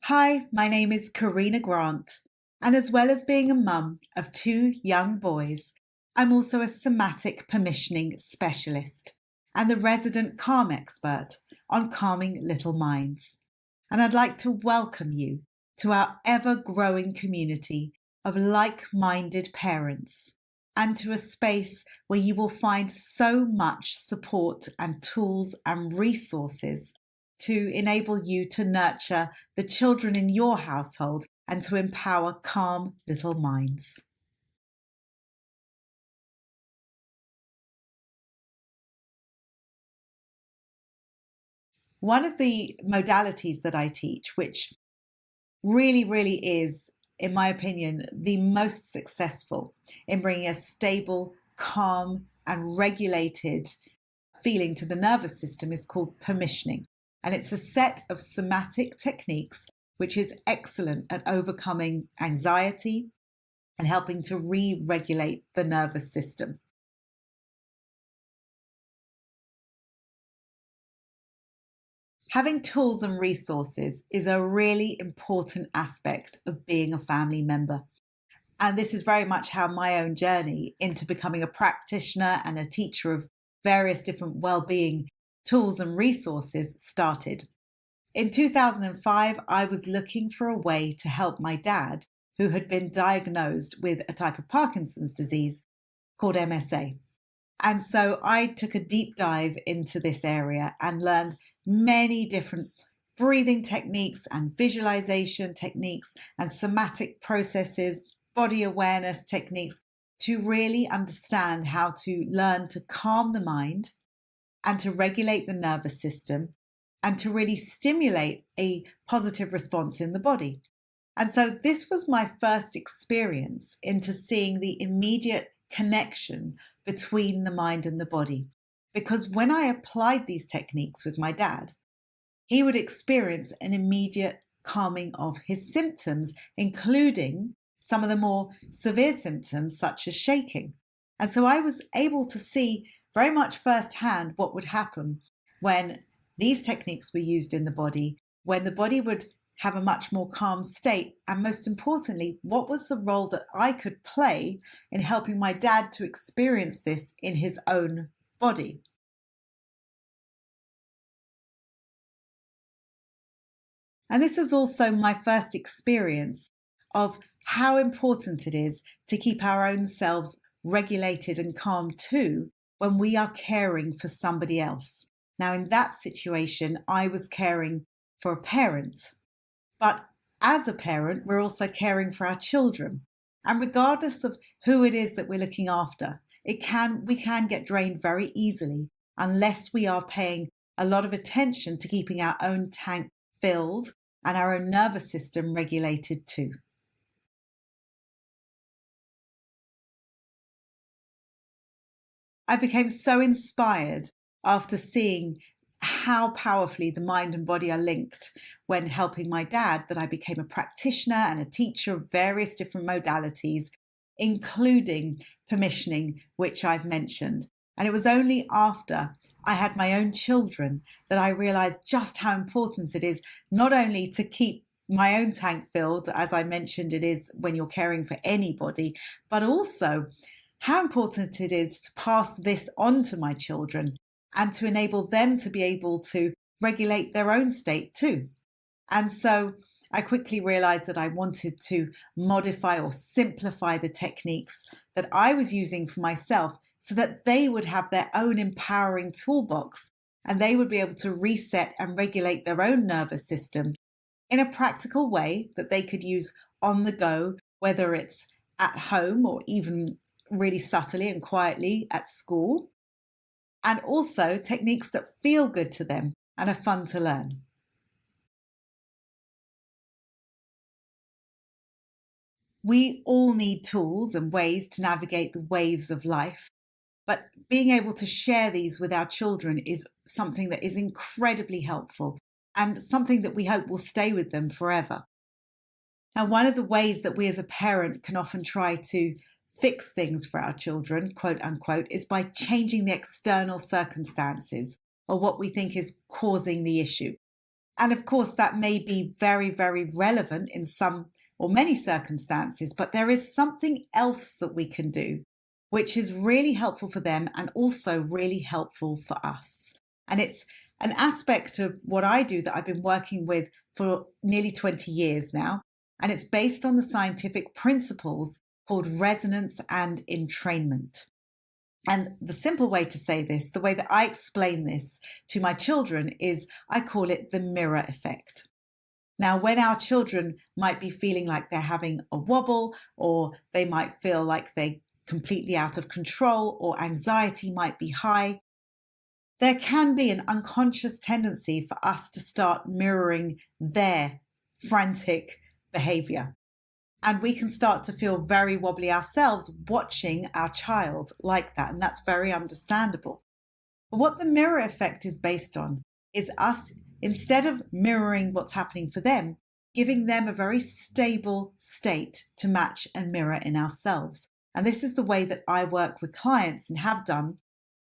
Hi, my name is Karina Grant, and as well as being a mum of two young boys, I'm also a somatic permissioning specialist and the resident calm expert on calming little minds. And I'd like to welcome you to our ever-growing community of like-minded parents and to a space where you will find so much support and tools and resources to enable you to nurture the children in your household and to empower calm little minds. One of the modalities that I teach, which really is, in my opinion, the most successful in bringing a stable, calm, and regulated feeling to the nervous system, is called permissioning. And it's a set of somatic techniques which is excellent at overcoming anxiety and helping to re-regulate the nervous system. Having tools and resources is a really important aspect of being a family member. And this is very much how my own journey into becoming a practitioner and a teacher of various different well-being tools and resources started. In 2005, I was looking for a way to help my dad, who had been diagnosed with a type of Parkinson's disease called MSA. And so I took a deep dive into this area and learned many different breathing techniques and visualization techniques and somatic processes, body awareness techniques to really understand how to learn to calm the mind and to regulate the nervous system and to really stimulate a positive response in the body. And so this was my first experience into seeing the immediate connection between the mind and the body. Because when I applied these techniques with my dad, he would experience an immediate calming of his symptoms, including some of the more severe symptoms, such as shaking. And so I was able to see very much firsthand what would happen when these techniques were used in the body, when the body would have a much more calm state, and most importantly, what was the role that I could play in helping my dad to experience this in his own body. And this is also my first experience of how important it is to keep our own selves regulated and calm too when we are caring for somebody else. Now, in that situation, I was caring for a parent, but as a parent, we're also caring for our children. And regardless of who it is that we're looking after, we can get drained very easily unless we are paying a lot of attention to keeping our own tank filled and our own nervous system regulated too. I became so inspired after seeing how powerfully the mind and body are linked when helping my dad that I became a practitioner and a teacher of various different modalities, including permissioning, which I've mentioned. And it was only after I had my own children that I realized just how important it is not only to keep my own tank filled, as I mentioned it is when you're caring for anybody, but also how important it is to pass this on to my children and to enable them to be able to regulate their own state too. And so I quickly realized that I wanted to modify or simplify the techniques that I was using for myself so that they would have their own empowering toolbox and they would be able to reset and regulate their own nervous system in a practical way that they could use on the go, whether it's at home or even really subtly and quietly at school, and also techniques that feel good to them and are fun to learn. We all need tools and ways to navigate the waves of life, but being able to share these with our children is something that is incredibly helpful and something that we hope will stay with them forever. Now, one of the ways that we as a parent can often try to fix things for our children, quote unquote, is by changing the external circumstances or what we think is causing the issue. And of course, that may be very, very relevant in some or many circumstances, but there is something else that we can do, which is really helpful for them and also really helpful for us. And it's an aspect of what I do that I've been working with for nearly 20 years now. And it's based on the scientific principles called resonance and entrainment. And the simple way to say this, the way that I explain this to my children, is I call it the mirror effect. Now, when our children might be feeling like they're having a wobble, or they might feel like they're completely out of control, or anxiety might be high, there can be an unconscious tendency for us to start mirroring their frantic behavior. And we can start to feel very wobbly ourselves watching our child like that. And that's very understandable. But what the mirror effect is based on is us, instead of mirroring what's happening for them, giving them a very stable state to match and mirror in ourselves. And this is the way that I work with clients and have done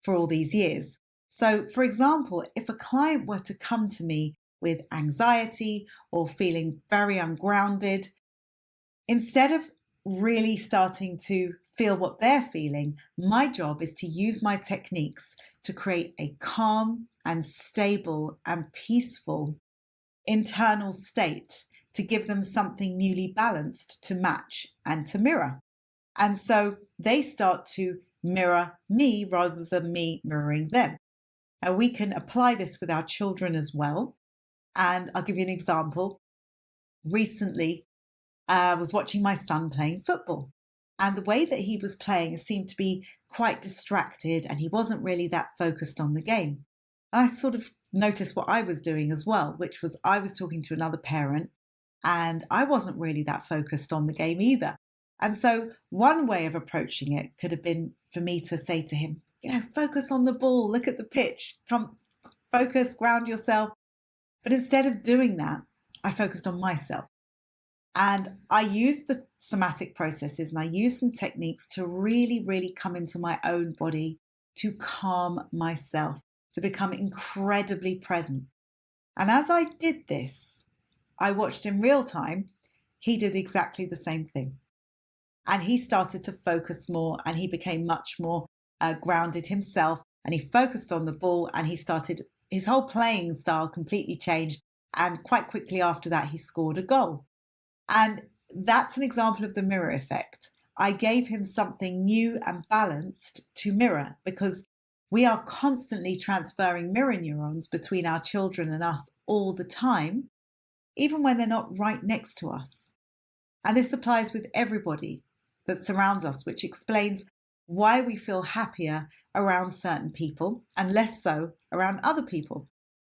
for all these years. So, for example, if a client were to come to me with anxiety or feeling very ungrounded, instead of really starting to feel what they're feeling, my job is to use my techniques to create a calm and stable and peaceful internal state to give them something newly balanced to match and to mirror. And so they start to mirror me rather than me mirroring them. And we can apply this with our children as well. And I'll give you an example. Recently, I was watching my son playing football. And the way that he was playing seemed to be quite distracted, and he wasn't really that focused on the game. And I sort of noticed what I was doing as well, which was I was talking to another parent, and I wasn't really that focused on the game either. And so one way of approaching it could have been for me to say to him, focus on the ball, look at the pitch, come, focus, ground yourself. But instead of doing that, I focused on myself. And I used the somatic processes and I used some techniques to really, really come into my own body, to calm myself, to become incredibly present. And as I did this, I watched in real time, he did exactly the same thing. And he started to focus more and he became much more grounded himself, and he focused on the ball, and his whole playing style completely changed. And quite quickly after that, he scored a goal. And that's an example of the mirror effect. I gave him something new and balanced to mirror, because we are constantly transferring mirror neurons between our children and us all the time, even when they're not right next to us. And this applies with everybody that surrounds us, which explains why we feel happier around certain people and less so around other people.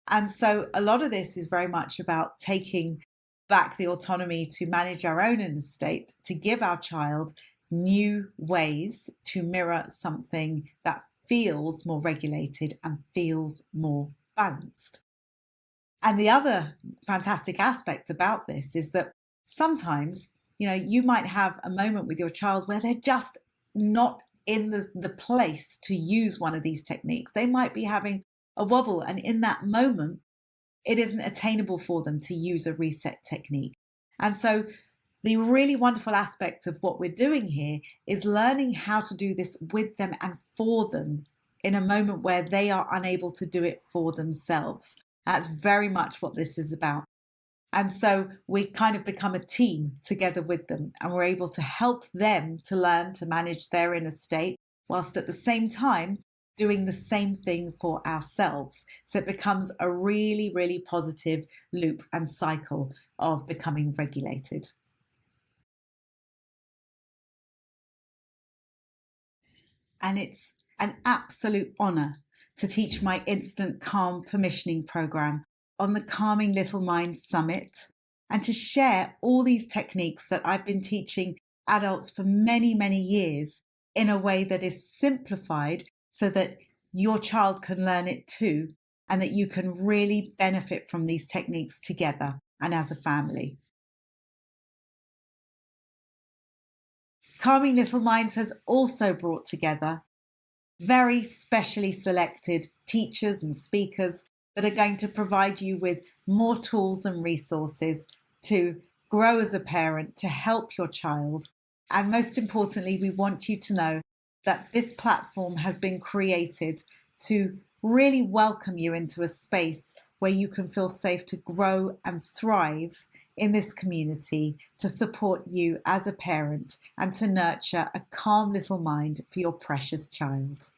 And so a lot of this is very much about taking back the autonomy to manage our own inner state, to give our child new ways to mirror something that feels more regulated and feels more balanced. And the other fantastic aspect about this is that sometimes, you might have a moment with your child where they're just not in the place to use one of these techniques. They might be having a wobble, and in that moment, it isn't attainable for them to use a reset technique. And so the really wonderful aspect of what we're doing here is learning how to do this with them and for them in a moment where they are unable to do it for themselves. That's very much what this is about. And so we kind of become a team together with them, and we're able to help them to learn to manage their inner state whilst at the same time doing the same thing for ourselves. So it becomes a really, really positive loop and cycle of becoming regulated. And it's an absolute honor to teach my instant calm permissioning program on the Calming Little Minds Summit, and to share all these techniques that I've been teaching adults for many, many years in a way that is simplified so that your child can learn it too, and that you can really benefit from these techniques together and as a family. Calming Little Minds has also brought together very specially selected teachers and speakers that are going to provide you with more tools and resources to grow as a parent, to help your child. And most importantly, we want you to know that this platform has been created to really welcome you into a space where you can feel safe to grow and thrive in this community, to support you as a parent and to nurture a calm little mind for your precious child.